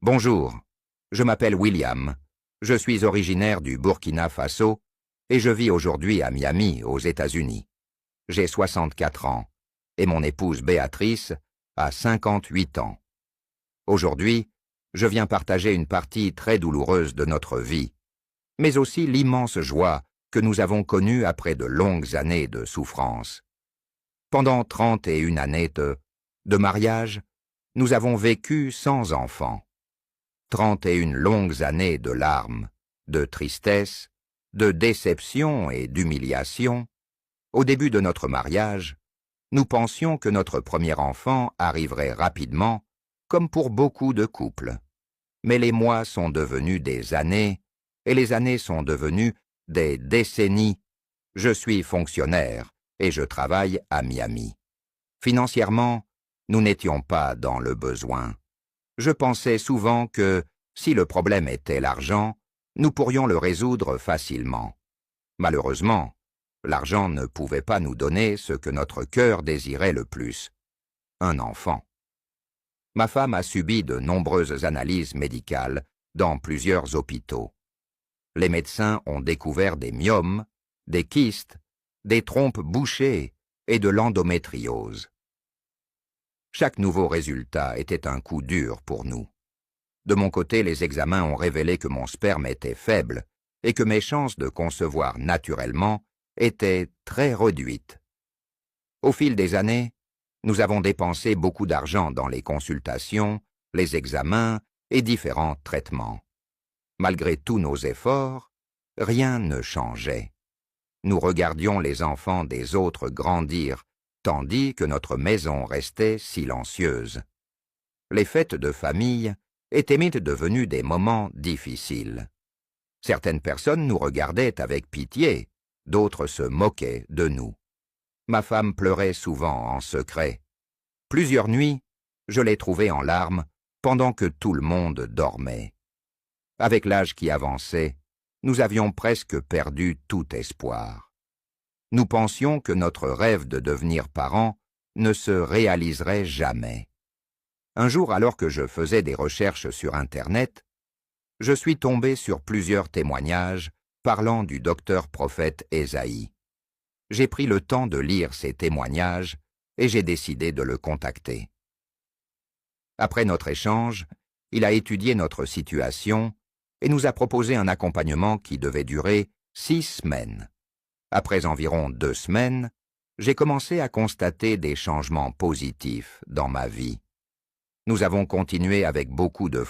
Bonjour, je m'appelle William, je suis originaire du Burkina Faso et je vis aujourd'hui à Miami, aux États-Unis. J'ai 64 ans et mon épouse Béatrice a 58 ans. Aujourd'hui, je viens partager une partie très douloureuse de notre vie, mais aussi l'immense joie que nous avons connue après de longues années de souffrance. Pendant 31 années de mariage, nous avons vécu sans enfants. 31 longues années de larmes, de tristesse, de déception et d'humiliation. Au début de notre mariage, nous pensions que notre premier enfant arriverait rapidement, comme pour beaucoup de couples. Mais les mois sont devenus des années, et les années sont devenues des décennies. Je suis fonctionnaire et je travaille à Miami. Financièrement, nous n'étions pas dans le besoin. Je pensais souvent que, si le problème était l'argent, nous pourrions le résoudre facilement. Malheureusement, l'argent ne pouvait pas nous donner ce que notre cœur désirait le plus, un enfant. Ma femme a subi de nombreuses analyses médicales dans plusieurs hôpitaux. Les médecins ont découvert des myomes, des kystes, des trompes bouchées et de l'endométriose. Chaque nouveau résultat était un coup dur pour nous. De mon côté, les examens ont révélé que mon sperme était faible et que mes chances de concevoir naturellement étaient très réduites. Au fil des années, nous avons dépensé beaucoup d'argent dans les consultations, les examens et différents traitements. Malgré tous nos efforts, rien ne changeait. Nous regardions les enfants des autres grandir, tandis que notre maison restait silencieuse. Les fêtes de famille étaient vite devenues des moments difficiles. Certaines personnes nous regardaient avec pitié, d'autres se moquaient de nous. Ma femme pleurait souvent en secret. Plusieurs nuits, je l'ai trouvée en larmes pendant que tout le monde dormait. Avec l'âge qui avançait, nous avions presque perdu tout espoir. Nous pensions que notre rêve de devenir parents ne se réaliserait jamais. Un jour, alors que je faisais des recherches sur Internet, je suis tombé sur plusieurs témoignages parlant du docteur-prophète Ésaïe. J'ai pris le temps de lire ces témoignages et j'ai décidé de le contacter. Après notre échange, il a étudié notre situation et nous a proposé un accompagnement qui devait durer 6 semaines. Après environ 2 semaines, j'ai commencé à constater des changements positifs dans ma vie. Nous avons continué avec beaucoup de